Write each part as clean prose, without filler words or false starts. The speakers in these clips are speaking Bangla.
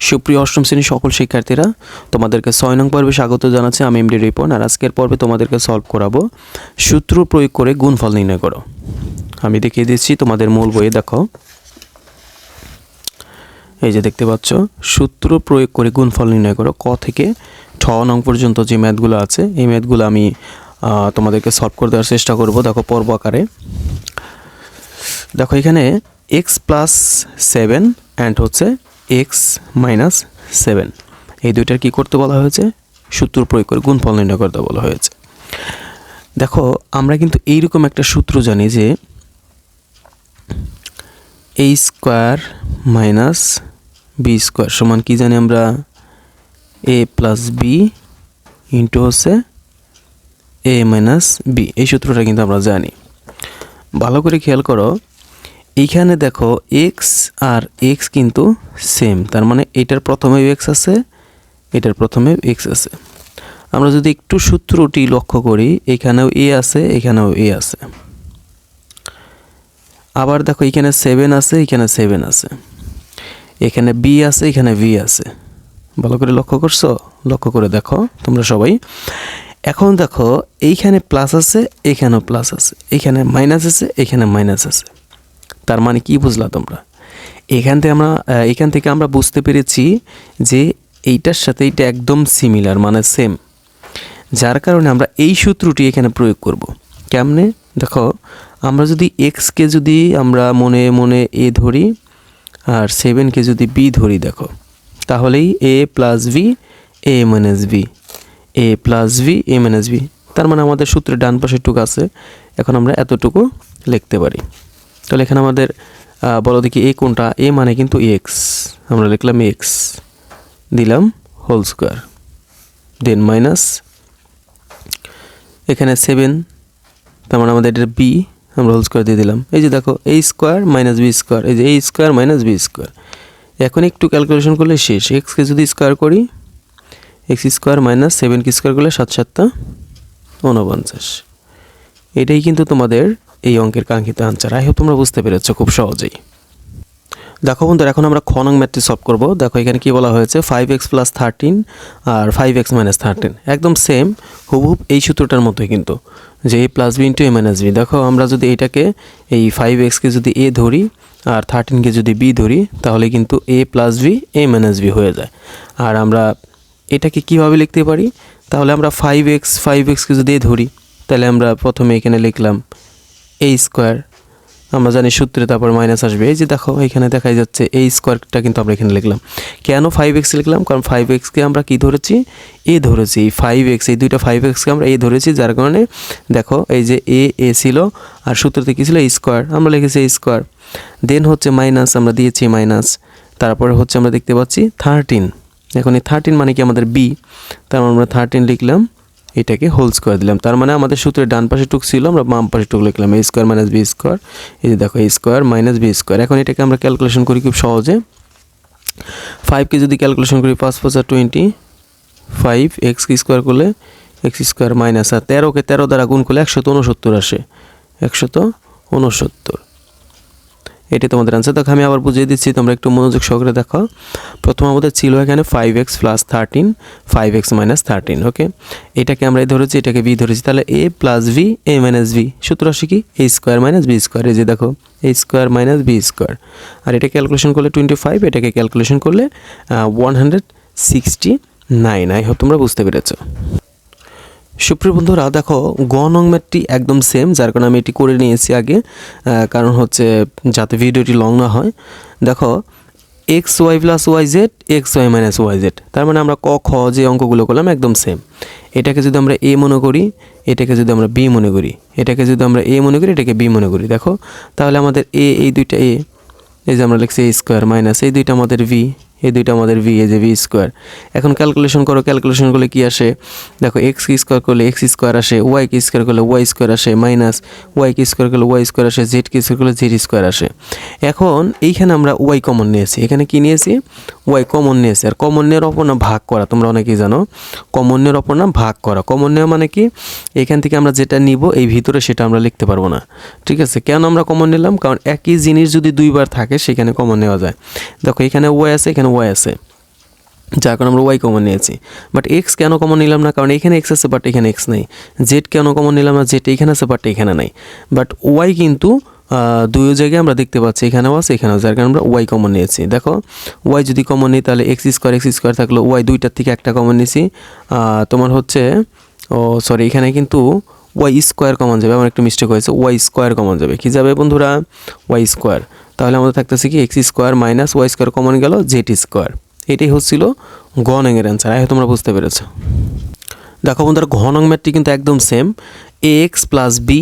সুপ্রিয় অষ্টম শ্রেণীর সকল শিক্ষার্থীরা, তোমাদেরকে 6 নং পর্বে স্বাগত জানাচ্ছি। আমি এমডি রিপন। আর আজকের পর্বে তোমাদেরকে সলভ করাবো সূত্র প্রয়োগ করে গুণফল নির্ণয় করো। আমি দেখিয়ে দিচ্ছি তোমাদের মূল বইয়ে। দেখো, এই যে দেখতে পাচ্ছ, সূত্র প্রয়োগ করে গুণফল নির্ণয় করো। ক থেকে 6 নং পর্যন্ত যে ম্যাথগুলো আছে, এই ম্যাথগুলো আমি তোমাদেরকে সলভ করে দেওয়ার চেষ্টা করব। দেখো পর্ব আকারে। দেখো এখানে x+7 অ্যান্ড হচ্ছে x-7, এই দুইটার কি করতে বলা হয়েছে? সূত্র প্রয়োগ করে গুণফল নির্ণয় করতে বলা হয়েছে। দেখো আমরা কিন্তু এইরকম একটা সূত্র জানি যে a² - b² সমান কি জানি আমরা? a+b ইন্টু হচ্ছে a-b। এই সূত্রটা কিন্তু আমরা জানি। ভালো করে খেয়াল করো, এইখানে দেখো এক্স আর এক্স কিন্তু সেম, তার মানে এটার প্রথমে এক্স আছে, এটার প্রথমে এক্স আছে। আমরা যদি একটু সূত্রটি লক্ষ্য করি, এখানেও এ আছে, এখানেও এ আছে। আবার দেখো এখানে 7 আছে, এখানে 7 আছে, এখানে বি আছে, এখানে ভি আছে। ভালো করে লক্ষ্য করছো? লক্ষ্য করে দেখো তোমরা সবাই। এখন দেখো এইখানে প্লাস আছে, এখানেও প্লাস আছে, এখানে মাইনাস আছে, এখানে মাইনাস আছে। তার মানে কি বুঝলা তোমরা? এখান থেকে আমরা বুঝতে পেরেছি যে এইটার সাথে এইটা একদম সিমিলার, মানে সেম। যার কারণে আমরা এই সূত্রটি এখানে প্রয়োগ করব। কেমনে? দেখো, আমরা যদি এক্সকে যদি আমরা মনে মনে এ ধরি আর 7কে যদি বি ধরি, দেখো তাহলেই a+v a-b, a+v a-b। তার মানে আমাদের সূত্রের ডান পাশের টুকু আছে। এখন আমরা এতটুকু লিখতে পারি। তাহলে এখানে আমাদের বলো দেখি এ কোনটা? এ মানে কিন্তু এক্স, আমরা লিখলাম এক্স, দিলাম হোল স্কোয়ার, দেন মাইনাস এখানে 7, তার মানে আমাদের এটা বি, আমরা হোল স্কোয়ার দিয়ে দিলাম। এই যে দেখো a² - b², এই যে a² - b²। এখন একটু ক্যালকুলেশন করলে শেষ। এক্সকে যদি স্কোয়ার করি, x² - 7কে স্কোয়ার করলে 7×7 = 49। এটাই কিন্তু তোমাদের এই অঙ্কের কাঙ্ক্ষিত আনসার। আই হোপ তোমরা বুঝতে পেরেছো খুব সহজেই। দেখো বন্ধুরা, এখন আমরা খ নং ম্যাথটি সলভ করব। দেখো এখানে কি বলা হয়েছে? 5x + 13 আর 5x - 13 একদম সেম, হুবহুব এই সূত্রটার মতোই কিন্তু, যে a+b * a-b। দেখো আমরা যদি এটাকে এই 5xকে যদি a ধরি আর 13কে যদি b ধরি, তাহলে কিন্তু a+b a-b হয়ে যায়। আর আমরা এটাকে কিভাবে লিখতে পারি? তাহলে আমরা 5xকে যদি a ধরি, তাহলে আমরা প্রথমে এখানে লিখলাম a², আমরা জানি সূত্রে তারপর মাইনাস আসবে। এই যে দেখো এখানে দেখাই যাচ্ছে a²টা কিন্তু আমরা এখানে লিখলাম। কেন 5x লিখলাম? কারণ 5xকে আমরা কি ধরেছি? a ধরেছি। 5x, এই দুইটা 5xকে আমরা a ধরেছি, যার কারণে দেখো এই যে a ছিল আর সূত্রতে কি ছিল? a², আমরা লিখেছি a²। দেন হচ্ছে মাইনাস, আমরা দিয়েছি মাইনাস। তারপরে হচ্ছে আমরা দেখতে পাচ্ছি 13। এখন এই 13 মানে কি? আমাদের b, তার মানে আমরা 13 লিখলাম, এটাকে হোল স্কোয়ার দিলাম। তার মানে আমাদের সূত্রের ডান পাশে টুক ছিল, আমরা বাম পাশে টুক লিখলাম a² - b²। এই যে দেখো a² - b²। এখন এটাকে আমরা ক্যালকুলেশন করি খুব সহজে। 5কে যদি ক্যালকুলেশন করি, 5 × 5 = 20, 5 x² করলে x² মাইনাস, আর 13কে 13 দ্বারা গুণ করলে 169 আসে, 169। এটাই তোমাদের আনসার। দেখো আমি আবার বুঝিয়ে দিচ্ছি, তোমরা একটু মনোযোগ সহকারে দেখো। প্রথম আমাদের ছিল এখানে 5x + 13, 5x - 13, ওকে। এটাকে আমরা এ ধরেছি, এটাকে বি ধরেছি, তাহলে a+v a-b সূত্র আসে কি? a² - b²। এই যে দেখো a² - b²। আর এটা ক্যালকুলেশন করলে 25, এটাকে ক্যালকুলেশন করলে 169। আই হোপ তোমরা বুঝতে পেরেছো। সুপ্রিয় বন্ধুরা, দেখো গ নং ম্যাথটি একদম সেম, যার কারণে আমি এটি করে নিয়েছি আগে, কারণ হচ্ছে যাতে ভিডিওটি লং না হয়। দেখো xy + yz, xy - yz, তার মানে আমরা ক খ যে অঙ্কগুলো করলাম একদম সেম। এটাকে যদি আমরা a মনে করি, এটাকে যদি আমরা b মনে করি, এটাকে যদি আমরা a মনে করি, এটাকে b মনে করি, দেখো তাহলে আমাদের এই দুইটা a, এই যে আমরা লিখছি a² মাইনাস এই দুইটা আমাদের v, এই দুইটা আমাদের v, এই যে v²। এখন ক্যালকুলেশন করো, ক্যালকুলেশন করলে কি আসে? দেখো x² করলে x² আসে, y² করলে y² আসে, মাইনাস y² করলে y² আসে, z² করলে z² আসে। এখন এইখানে আমরা y কমন নিয়েছি, এখানে কি নিয়েছি? y কমন নিয়েছি। আর কমন নেওয়ার অপর নাম ভাগ করা, তোমরা অনেকেই জানো। কমন নেওয়ার অপর নাম ভাগ করা। কমন নেওয়া মানে কি? এখান থেকে আমরা যেটা নিব এই ভিতরে সেটা আমরা লিখতে পারবো না, ঠিক আছে? কেন আমরা কমন নিলাম? কারণ একই জিনিস যদি দুইবার থাকে সেখানে কমন নেওয়া যায়। দেখো এখানে y আছে, এখানে y আছে, যার কারণে আমরা ওয়াই কমন নিয়েছি। বাট এক্স কেন কমন নিলাম না? কারণ এখানে এক্স আছে বাট এখানে এক্স নেই। জেড কেন কমন নিলাম না? জেড এখানে আছে বাট এখানে নাই। বাট ওয়াই কিন্তু দুই জায়গায় আমরা দেখতে পাচ্ছি, এখানেও আছে এখানেও, যার কারণে আমরা ওয়াই কমন নিয়েছি। দেখো ওয়াই যদি কমন নিই তাহলে এক্স স্কোয়ার থাকলো, ওয়াই দুইটার থেকে একটা কমন নিয়েছি। তোমার হচ্ছে সরি এখানে কিন্তু ওয়াই স্কোয়ার কমন যাবে, আমার একটু মিস্টেক হয়েছে, ওয়াই স্কোয়ার কমন যাবে। কী যাবে বন্ধুরা? Y square. তাহলে আমাদের থাকতেছে কি x square minus y square common গেল জেড স্কোয়ার। এটাই হচ্ছিল গ নংয়ের অ্যান্সার। আই তোমরা বুঝতে পেরেছো। দেখো বন্ধুরা ঘ নং ম্যাথটি কিন্তু একদম same, A X plus B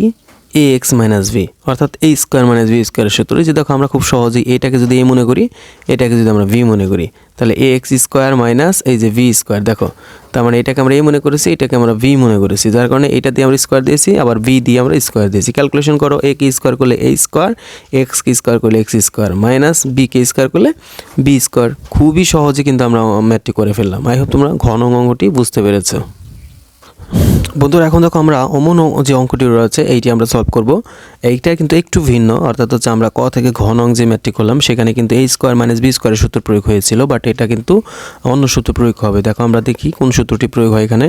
A x minus B, অর্থাৎ এ স্কোয়ার মাইনাস বি স্কোয়ারের সূত্র। যে দেখো আমরা খুব সহজেই এটাকে যদি এ মনে করি, এটাকে যদি আমরা ভি মনে করি, তাহলে এ এক্স স্কোয়ার মাইনাস এই যে ভি স্কোয়ার। দেখো তার মানে এটাকে আমরা এ মনে করেছি, এটাকে আমরা ভি মনে করেছি, যার কারণে এটা দিয়ে আমরা স্কোয়ার দিয়েছি, আবার ভি দিয়ে আমরা স্কোয়ার দিয়েছি। ক্যালকুলেশন করো, এ কে স্কোয়ার করলে এ স্কোয়ার, এক্স কে স্কোয়ার করলে এক্স স্কোয়ার মাইনাস বি কে স্কোয়ার করলে বি স্কোয়ার। খুবই সহজে কিন্তু আমরা ম্যাথটি করে ফেললাম। আই হোপ তোমরা ঘ নং অঙ্কটি বুঝতে পেরেছো। বন্ধুরা এখন দেখো আমরা অমন যে অঙ্কটি রয়েছে এইটি আমরা সলভ করব। এইটা কিন্তু একটু ভিন্ন, অর্থাৎ হচ্ছে আমরা ক থেকে ঘ নং যে ম্যাথটি করলাম সেখানে কিন্তু এ স্কোয়ার মাইনাস বি স্কোয়ারের সূত্র প্রয়োগ হয়েছিল, বাট এটা কিন্তু অন্য সূত্র প্রয়োগ হবে। দেখো আমরা দেখি কোন সূত্রটি প্রয়োগ হয় এখানে।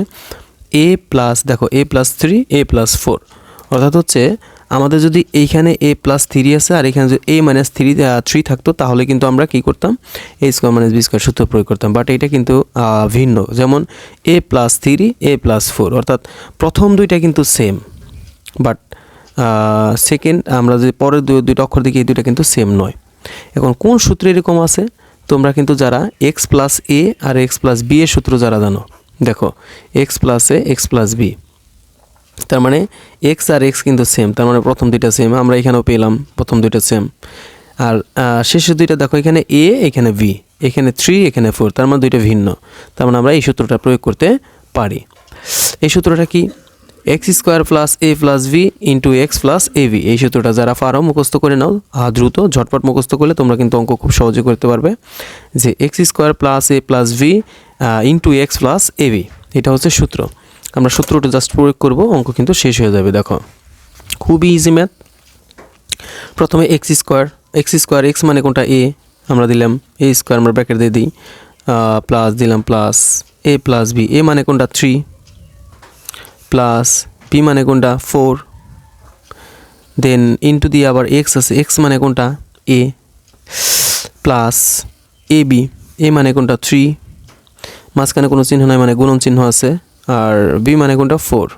এ প্লাস, দেখো এ প্লাস 3 এ প্লাস 4, অর্থাৎ হচ্ছে আমাদের যদি এইখানে এ প্লাস 3 আছে আর এখানে যদি এ মাইনাস 3 থাকতো তাহলে কিন্তু আমরা কী করতাম? এ স্কোয়ার মাইনাস বি স্কোয়ার সূত্র প্রয়োগ করতাম, বাট এটা কিন্তু ভিন্ন। যেমন এ প্লাস 3 এ প্লাস 4, অর্থাৎ প্রথম দুইটা কিন্তু সেম, বাট সেকেন্ড আমরা যে পরের দুইটা অক্ষর দেখি এই দুইটা কিন্তু সেম নয়। এখন কোন সূত্র এরকম আছে? তোমরা কিন্তু যারা এক্স প্লাস এ আর এক্স প্লাস বি এর সূত্র যারা জানো, দেখো x plus A X plus B, তার মানে এক্স আর এক্স কিন্তু সেম, তার মানে প্রথম দুইটা সেম, আমরা এখানেও পেলাম প্রথম দুইটা সেম। আর শেষের দুইটা দেখো এখানে এ এখানে বি, এখানে 3 এখানে 4, তার মানে দুইটা ভিন্ন। তার মানে আমরা এই সূত্রটা প্রয়োগ করতে পারি। এই সূত্রটা কি? X square plus A plus B into X plus A B. এই সূত্রটা যারা পারো মুখস্থ করে নাও, দ্রুত ঝটপট মুখস্থ করলে তোমরা কিন্তু অঙ্ক খুব সহজে করতে পারবে। যে X square plus A plus B into X plus A B, এটা হচ্ছে সূত্র। আমরা সূত্রটা জাস্ট প্রয়োগ করব, অঙ্ক কিন্তু শেষ হয়ে যাবে। দেখো খুবই ইজি ম্যাথ। প্রথমে এক্স স্কোয়ার এক্স মানে কোনটা? এ, আমরা দিলাম এ স্কোয়ার, আমরা ব্র্যাকেট দিয়ে দিই, প্লাস দিলাম প্লাস এ প্লাস বি, এ মানে কোনটা? 3, প্লাস বি মানে কোনটা? 4, দেন ইন্টু দিয়ে আবার এক্স আছে, এক্স মানে কোনটা? এ, প্লাস এ বি, এ মানে কোনটা? 3, মাঝখানে কোনো চিহ্ন নাই মানে গুণন চিহ্ন আছে, আর বি মানে কোনটা? 4,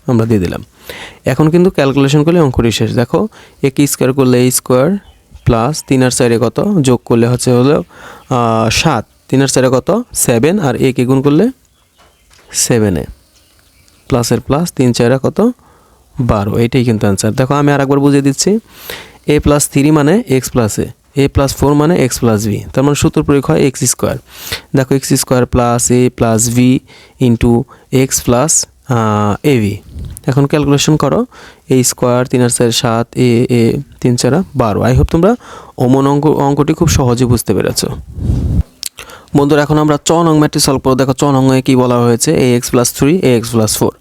আমরা দিয়ে দিলাম। এখন কিন্তু ক্যালকুলেশন করলে অঙ্কটি শেষ। দেখো এ কে স্কোয়ার করলে এ স্কোয়ার প্লাস 3 আর 4 কত যোগ করলে হলো 7, 3 আর 4 কত? 7, আর এ কে গুণ করলে 7 প্লাসের প্লাস 3 4 কত? 12। এইটাই কিন্তু অ্যান্সার। দেখো আমি আরেকবার বুঝিয়ে দিচ্ছি। এ প্লাস 3 মানে এক্স প্লাস এ প্লাস 4 মানে এক্স প্লাস ভি, তার মানে সূত্র প্রয়োগ হয় এক্স স্কোয়ার। দেখো X square plus A plus B into X plus A B. এখন ক্যালকুলেশন করো, এ স্কোয়ার 3 আর 4 7, এ 3 4 12। আই হোপ তোমরা অমন অঙ্কটি খুব সহজে বুঝতে পেরেছো। বন্ধুরা এখন আমরা চ নং ম্যাথটি সলভ করব। দেখো চ নং এ কী বলা হয়েছে? এ এক্স প্লাস 3 এ এক্স প্লাস 4,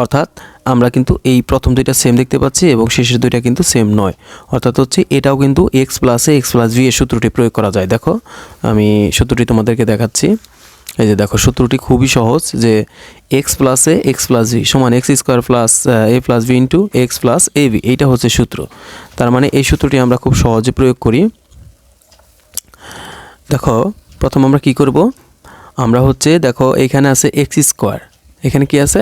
অর্থাৎ আমরা কিন্তু এই প্রথম দুইটা সেম দেখতে পাচ্ছি এবং শেষের দুইটা কিন্তু সেম নয়, অর্থাৎ হচ্ছে এটাও কিন্তু x plus A X plus V এর সূত্রটি প্রয়োগ করা যায়। দেখো আমি সূত্রটি তোমাদেরকে দেখাচ্ছি। এই যে দেখো সূত্রটি খুবই সহজ, যে X plus A X plus B সমান X square plus A plus B into X plus A B, এইটা হচ্ছে সূত্র। তার মানে এই সূত্রটি আমরা খুব সহজে প্রয়োগ করি। দেখো প্রথম আমরা কি করব? আমরা হচ্ছে দেখো এখানে আছে এক্স স্কোয়ার, এখানে কি আছে?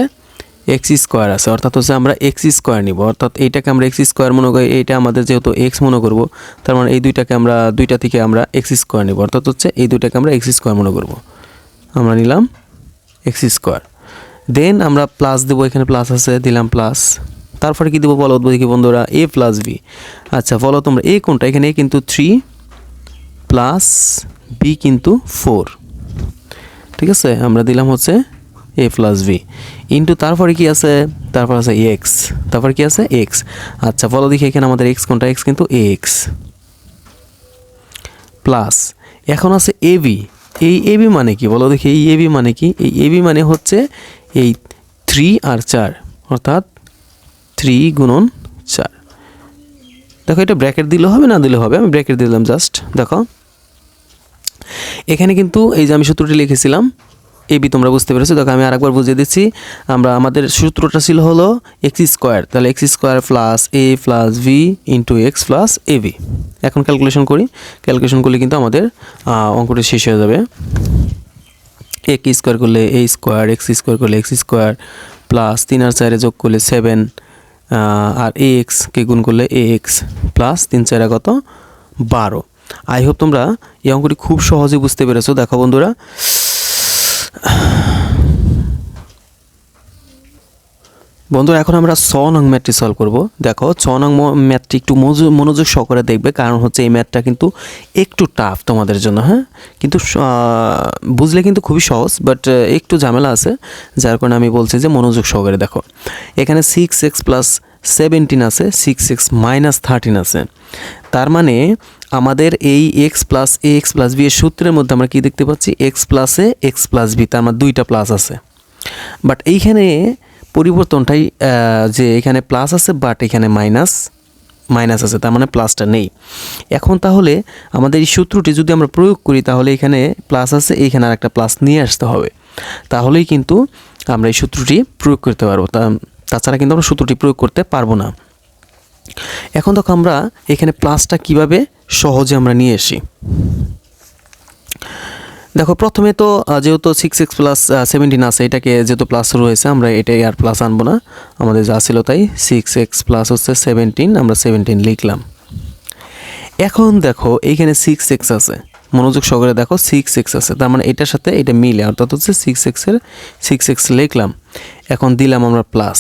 এক্স স্কোয়ার আছে, অর্থাৎ হচ্ছে আমরা এক্স স্কোয়ার নিব, অর্থাৎ এইটাকে আমরা এক্স স্কোয়ার মনে করি, এইটা আমাদের যেহেতু এক্স মনে করব, তার মানে এই দুইটাকে আমরা দুইটা থেকে আমরা এক্স স্কোয়ার নিব, অর্থাৎ হচ্ছে এই দুইটাকে আমরা এক্স স্কোয়ার মনে করব। আমরা নিলাম এক্স স্কোয়ার, দেন আমরা প্লাস দেবো, এখানে প্লাস আছে দিলাম প্লাস, তারপরে কি দেবো বলো দেখি বন্ধুরা? এ প্লাস বি। আচ্ছা বলো তোমরা এ কোনটা? এখানে এ কিন্তু 3 প্লাস বি কিন্তু 4, ঠিক আছে, আমরা দিলাম হচ্ছে এ প্লাস বি ইন্টু তারপরে কি আছে? তারপর আছে এক্স, তারপর কি আছে? এক্স। আচ্ছা বলো দেখি এখানে আমাদের এক্স কোনটা? এক্স কিন্তু এক্স, প্লাস এখন আছে এবি। এই এবি মানে কি বলো দেখি? এই এবি মানে কি? এই এবি মানে হচ্ছে এই 3 আর 4, অর্থাৎ 3 গুণন 4। দেখো এটা ব্র্যাকেট দিলে হবে না দিলে হবে, আমি ব্র্যাকেট দিলাম জাস্ট। দেখো এখানে কিন্তু এই যে আমি সূত্রটি লিখেছিলাম এবি, তোমরা বুঝতে পেরেছো। দেখো আমি আরেকবার বুঝিয়ে দিচ্ছি। আমাদের সূত্রটা ছিল হলো এক্স স্কোয়ার, তাহলে X square plus A plus B into X plus A B. এখন ক্যালকুলেশন করি, ক্যালকুলেশন করলে কিন্তু আমাদের অঙ্কটি শেষ হয়ে যাবে। এ স্কোয়ার করলে এ স্কোয়ার, এক্স স্কোয়ার করলে এক্স স্কোয়ার প্লাস 3 আর 4 যোগ করলে 7, আর এ এক্সকে গুণ করলে এ এক্স প্লাস 3 4 কত 12। আই হোপ তোমরা এই অঙ্কটি খুব সহজে বুঝতে পেরেছো। দেখো বন্ধুরা, এখন আমরা 6 নং ম্যাথটি সলভ করব। দেখো 6 নং ম্যাথটি একটু মনোযোগ সহকারে দেখবে, কারণ হচ্ছে এই ম্যাথটা কিন্তু একটু টাফ তোমাদের জন্য, হ্যাঁ, কিন্তু বুঝলে কিন্তু খুবই সহজ, বাট একটু ঝামেলা আছে, যার কারণে আমি বলছি যে মনোযোগ সহকারে দেখো। এখানে 6x প্লাস 17 আছে, 6x মাইনাস 13 আছে। তার মানে আমাদের এই x plus A X plus B এর সূত্রের মধ্যে আমরা কি দেখতে পাচ্ছি, x plus A X plus B, তার মানে দুইটা প্লাস আছে। বাট এইখানে পরিবর্তনটাই যে এখানে প্লাস আছে, বাট এখানে মাইনাস আছে, তার মানে প্লাসটা নেই। এখন তাহলে আমাদের এই সূত্রটি যদি আমরা প্রয়োগ করি, তাহলে এখানে প্লাস আছে, এইখানে আর একটা প্লাস নিয়ে আসতে হবে, তাহলেই কিন্তু আমরা এই সূত্রটি প্রয়োগ করতে পারবো। তাছাড়া কিন্তু আমরা সূত্রটি প্রয়োগ করতে পারবো না। এখন দেখো আমরা এখানে প্লাসটা কিভাবে সহজে আমরা নিয়ে আসি। দেখো প্রথমে তো যেহেতু 6x প্লাস 17 আছে, এটাকে যেহেতু প্লাস শুরু হয়েছে, আমরা এটাই আর প্লাস আনবো না, আমাদের যা ছিল তাই। 6x প্লাস হচ্ছে 17, আমরা 17 লিখলাম। এখন দেখো এইখানে 6x আছে, মনোযোগ সহকারে দেখো 6x আছে, তার মানে এটার সাথে এটা মিলে, অর্থাৎ হচ্ছে 6x লিখলাম। এখন দিলাম আমরা প্লাস,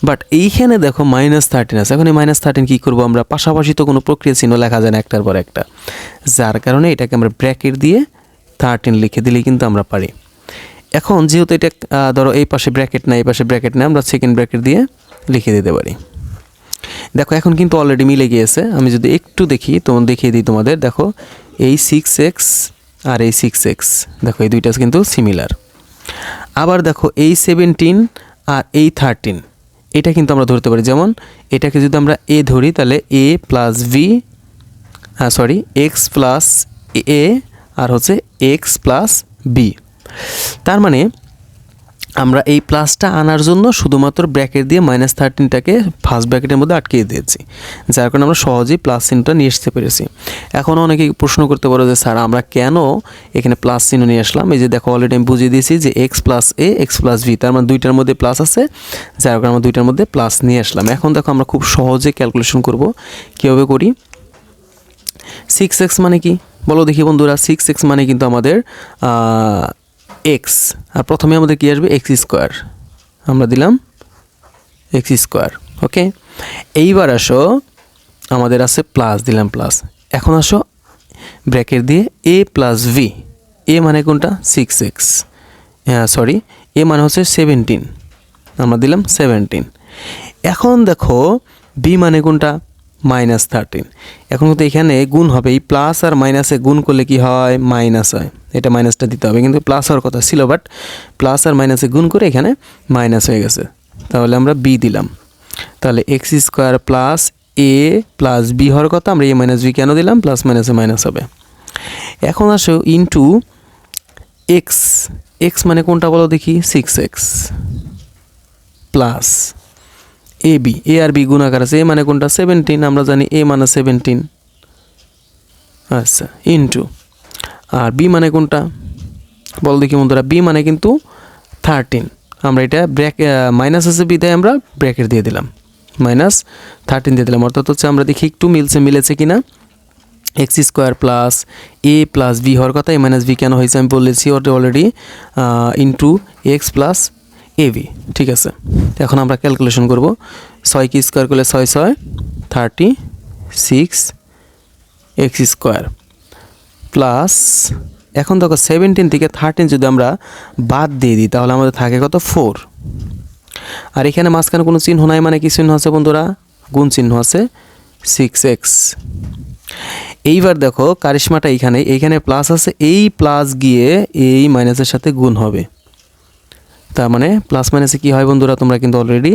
বাট এইখানে দেখো -13 আছে। এখন এই -13 কী করবো আমরা, পাশাপাশি তো কোনো প্রক্রিয়া চিহ্ন লেখা যায় না একটার পর একটা, যার কারণে এটাকে আমরা ব্র্যাকেট দিয়ে 13 লিখে দিলেই কিন্তু আমরা পারি। এখন যেহেতু এটা ধরো এই পাশে ব্র্যাকেট নাই, এই পাশে ব্র্যাকেট নেই, আমরা সেকেন্ড ব্র্যাকেট দিয়ে লিখে দিতে পারি। দেখো এখন কিন্তু অলরেডি মিলে গিয়েছে। আমি যদি একটু দেখি, দেখিয়ে দিই তোমাদের, দেখো এই 6x আর এই 6x, দেখো এই দুইটা কিন্তু সিমিলার। আবার দেখো এই 17 আর এই 13, এটা কিন্তু আমরা ধরতে পারি। যেমন এটাকে যদি আমরা এ ধরি, তাহলে এ প্লাস ভি, এক্স প্লাস এ আর হচ্ছে এক্স প্লাস বি। তার মানে আমরা এই প্লাসটা আনার জন্য শুধুমাত্র ব্র্যাকেট দিয়ে -13টাকে ফার্স্ট ব্র্যাকেটের মধ্যে আটকে দিয়েছি, যার কারণে আমরা সহজেই প্লাস চিহ্নটা নিয়ে আসতে পেরেছি। এখন অনেকে প্রশ্ন করতে পারো যে স্যার আমরা কেন এখানে প্লাস চিহ্ন নিয়ে আসলাম। এই যে দেখো অলরেডি আমি বুঝিয়ে দিয়েছি যে X plus A X plus B, তার মানে দুইটার মধ্যে প্লাস আছে, যার কারণে আমরা দুইটার মধ্যে প্লাস নিয়ে আসলাম। এখন দেখো আমরা খুব সহজে ক্যালকুলেশন করব। কীভাবে করি, 6x মানে কি বলো দেখি বন্ধুরা। 6x মানে কিন্তু আমাদের এক্স, আর প্রথমে আমাদের কী আসবে, এক্স স্কোয়ার, আমরা দিলাম এক্স স্কোয়ার। ওকে, এইবার আসো আমাদের আছে প্লাস, দিলাম প্লাস। এখন আসো ব্র্যাকেট দিয়ে এ প্লাস ভি, এ মানে কোনটা 6x, এ মানে হচ্ছে 17, আমরা দিলাম 17। এখন দেখো বি মানে কোনটা -13। এখন কিন্তু এখানে গুণ হবে, এই প্লাস আর মাইনাসে গুণ করলে কি হয়, মাইনাস হয়, এটা মাইনাসটা দিতে হবে, কিন্তু প্লাস হওয়ার কথা ছিল, বাট প্লাস আর মাইনাসে গুণ করে এখানে মাইনাস হয়ে গেছে, তাহলে আমরা বি দিলাম। তাহলে X square plus A plus B হওয়ার কথা, আমরা এ মাইনাস বি কেন দিলাম, প্লাস মাইনাসে মাইনাস হবে। এখন আসো ইন্টু এক্স, এক্স মানে কোনটা বলো দেখি, 6x plus A B, A R B গুণাকার আছে, এ মানে কোনটা 17, আমরা জানি এ মানে 17, আচ্ছা, ইন্টু আর বি মানে কোনটা বল দেখি বন্ধুরা, বি মানে কিন্তু 13, আমরা এটা মাইনাস আছে বিদায় আমরা ব্র্যাকেট দিয়ে দিলাম, -13 দিয়ে দিলাম, অর্থাৎ হচ্ছে আমরা দেখি একটু মিলেছে কিনা। X square plus A plus B হওয়ার কথা, এ মাইনাস বি কেন হয়েছে আমি বলেছি already, into X plus A B. ঠিক আছে, এখন আমরা ক্যালকুলেশন করব। 6 কি স্কোয়ার করলে 6 6 36 এক্স স্কোয়ার প্লাস, এখন দেখো 17 থেকে 13 যদি আমরা বাদ দিয়ে দিই, তাহলে আমাদের থাকে কত 4, আর এখানে মাঝখানে কোনো চিহ্ন নাই, মানে কি চিহ্ন আছে বন্ধুরা, গুণ চিহ্ন আছে 6x। এইবার দেখো কারিশমাটা এইখানে প্লাস আছে, এই প্লাস গিয়ে এই মাইনাসের সাথে গুণ হবে, তার মানে প্লাস মাইনাসে কী হয় বন্ধুরা, তোমরা কিন্তু অলরেডি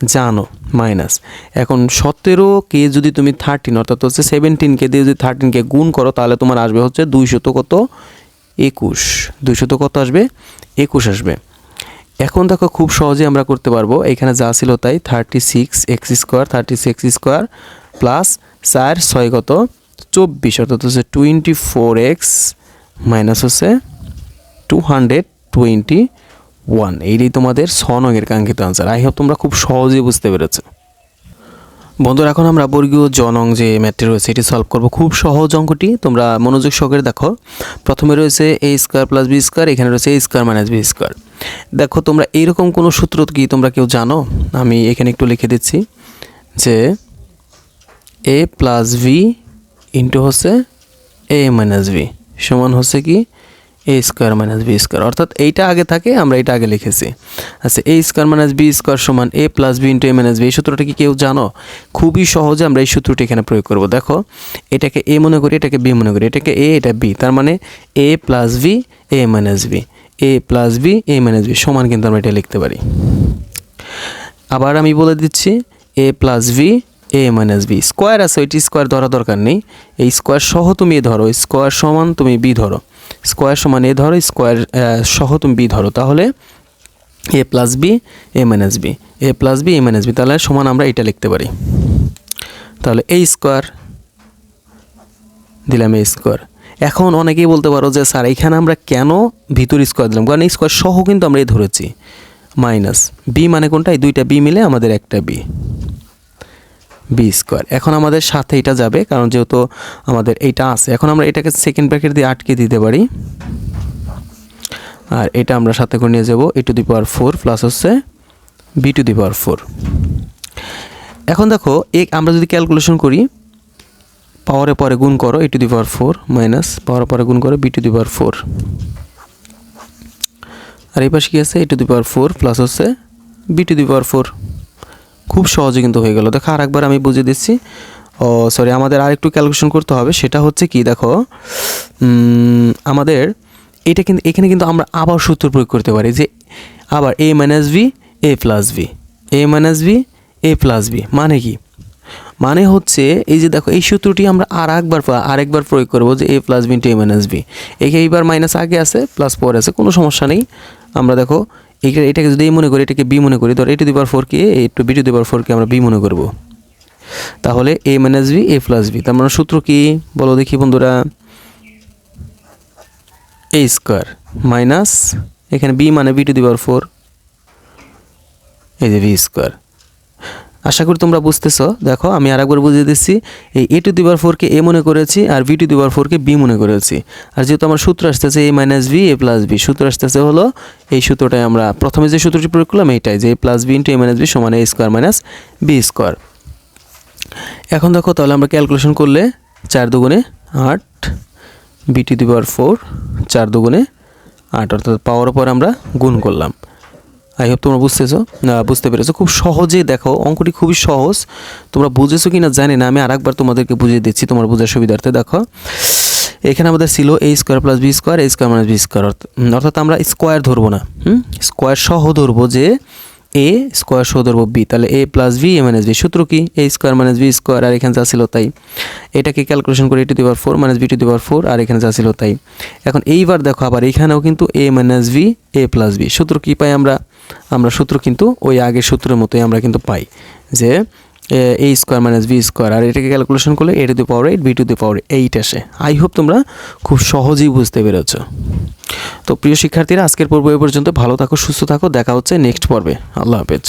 জানো মাইনাস, এখন 17কে যদি তুমি 13 অর্থাৎ হচ্ছে 17কে দিয়ে যদি 13কে গুণ করো তাহলে তোমার আসবে হচ্ছে 200 কত 21, 200 কত আসবে 21 আসবে। এখন দেখো খুব সহজে আমরা করতে পারবো, এখানে যা ছিল তাই 36x² প্লাস 4 6 কত 24 অর্থাৎ হচ্ছে 24x মাইনাস হচ্ছে 221, এইটাই তোমাদের 6 নংয়ের কাঙ্ক্ষিত আনসার। আই হোপ তোমরা খুব সহজেই বুঝতে পেরেছো। বন্ধুরা এখন আমরা বর্গীয় জ নং যে ম্যাথটি রয়েছে এটি সলভ করব। খুব সহজ অঙ্কটি, তোমরা মনোযোগ সহকারে দেখো। প্রথমে রয়েছে a² + b², এখানে রয়েছে a² - b²। দেখো তোমরা এইরকম কোনো সূত্র কি তোমরা কেউ জানো? আমি এখানে একটু লিখে দিচ্ছি যে a + v ইন্টু হচ্ছে a - v সমান হচ্ছে কি a² - b², অর্থাৎ এইটা আগে থাকে, আমরা এটা আগে লিখেছি। আচ্ছা, a² - b² সমান a + b into a - v, এই সূত্রটা কি কেউ জানো? খুবই সহজে আমরা এই সূত্রটি এখানে প্রয়োগ করব। দেখো এটাকে a মনে করি, এটাকে b মনে করি, এটাকে a এটা b, তার মানে a + v a - v, a + b a - v সমান কিন্তু আমরা এটা লিখতে পারি। আবার আমি বলে দিচ্ছি a + v a - v, square আছে ওইটি স্কোয়ার ধরা দরকার নেই, এই স্কোয়ার সহ তুমি এ ধরো, স্কোয়ার সমান তুমি b ধরো, স্কোয়ার সমান এ ধরো, স্কোয়ার সহ তুমি b ধরো, তাহলে a + b a - v, a + b a - v, তাহলে সমান আমরা এটা লিখতে পারি। তাহলে a² দিলাম a²। এখন অনেকেই বলতে পারো যে স্যার এখানে আমরা কেন ভিতর স্কোয়ার দিলাম, কারণ এই স্কোয়ার সহ কিন্তু আমরা এই ধরেছি, মাইনাস b মানে কোনটা, এই দুইটা b মিলে আমাদের একটা b b²। এখন আমাদের সাথে এটা যাবে, কারণ যেহেতু আমাদের এইটা আছে, এখন আমরা এটাকে সেকেন্ড ব্র্যাকেট দিয়ে আটকে দিতে পারি, আর এটা আমরা সাথে করে নিয়ে যাব a⁴ প্লাস হচ্ছে b⁴। এখন দেখো আমরা যদি ক্যালকুলেশন করি, পাওয়ারে পরে গুণ করো a⁴ মাইনাস পাওয়ারে পরে গুণ করো b⁴, আর এই পাশে কি আছে a⁴ প্লাস হচ্ছে b⁴। খুব সহজে কিন্তু হয়ে গেল। দেখো আরেকবার আমি বুঝিয়ে দিচ্ছি, সরি আমাদের আরেকটু ক্যালকুলেশন করতে হবে, সেটা হচ্ছে কি দেখো আমাদের এটা কিন্তু এখানে কিন্তু আমরা আবার সূত্র প্রয়োগ করতে পারি যে আবার a - v a + v, a - v a + v মানে কি, মানে হচ্ছে এই যে দেখো এই সূত্রটি আমরা আরেকবার প্রয়োগ করব যে a + v into a - v, এইবার মাইনাস আগে আছে প্লাস পরে আছে, কোনো সমস্যা নেই। আমরা দেখো এটাকে যদি a মনে করি, এটাকে b মনে করি, ধর a⁴ কে b⁴ কে আমরা b মনে করব, তাহলে a - v a + v, তার মানে সূত্র কি বলো দেখি বন্ধুরা, a² মাইনাস এখানে b মানে b⁴, এই যে v²। আশা করি তোমরা বুঝতেছো। দেখো আমি আরেকবার বুঝিয়ে দিচ্ছি, এই a⁴ কে a মনে করেছি আর b⁴ কে b মনে করেছি, আর যেহেতু আমার সূত্র আসতেছে a - v a + v, সূত্র আসতেছে হলো এই সূত্রটাই আমরা প্রথমে যে সূত্রটি প্রয়োগ করলাম এইটাই, যে a + v into a - v সমান a² - b²। এখন দেখো তাহলে আমরা ক্যালকুলেশন করলে 4 দুগুণে 8 b⁴ 4 দুগুণে 8, অর্থাৎ পাওয়ার উপর আমরা গুণ করলাম। আই হোপ তোমরা বুঝতে পেরেছো। খুব সহজেই দেখো অঙ্কটি খুবই সহজ, তোমরা বুঝেছো কি না জানি না, আমি আরেকবার তোমাদেরকে বুঝিয়ে দিচ্ছি তোমার বোঝার সুবিধার্থে। দেখো এখানে আমাদের ছিল a² + b², a² - b², অর্থাৎ আমরা স্কোয়ার ধরবো না, স্কোয়ার সহ ধরবো, যে a স্কোয়ার সহ ধরবো b, তাহলে a + v a - v, সূত্র কি a² - b², আর এখানে যা ছিল তাই, এটাকে ক্যালকুলেশন করে a⁴ - b⁴, আর এখানে যা ছিল তাই। এখন এইবার দেখো আবার এখানেও কিন্তু a - v a + v, সূত্র কি পাই আমরা সূত্র কিন্তু ওই আগের সূত্রের মতোই আমরা কিন্তু পাই, যে a² - b², আর এটাকে ক্যালকুলেশন করলে a⁴ b⁴ আসে। আই হোপ তোমরা খুব সহজেই বুঝতে পেরেছো। তো প্রিয় শিক্ষার্থীরা, আজকের পর্ব এ পর্যন্ত। ভালো থাকো, সুস্থ থাকো, দেখা হচ্ছে নেক্সট পর্বে। আল্লাহ হাফেজ।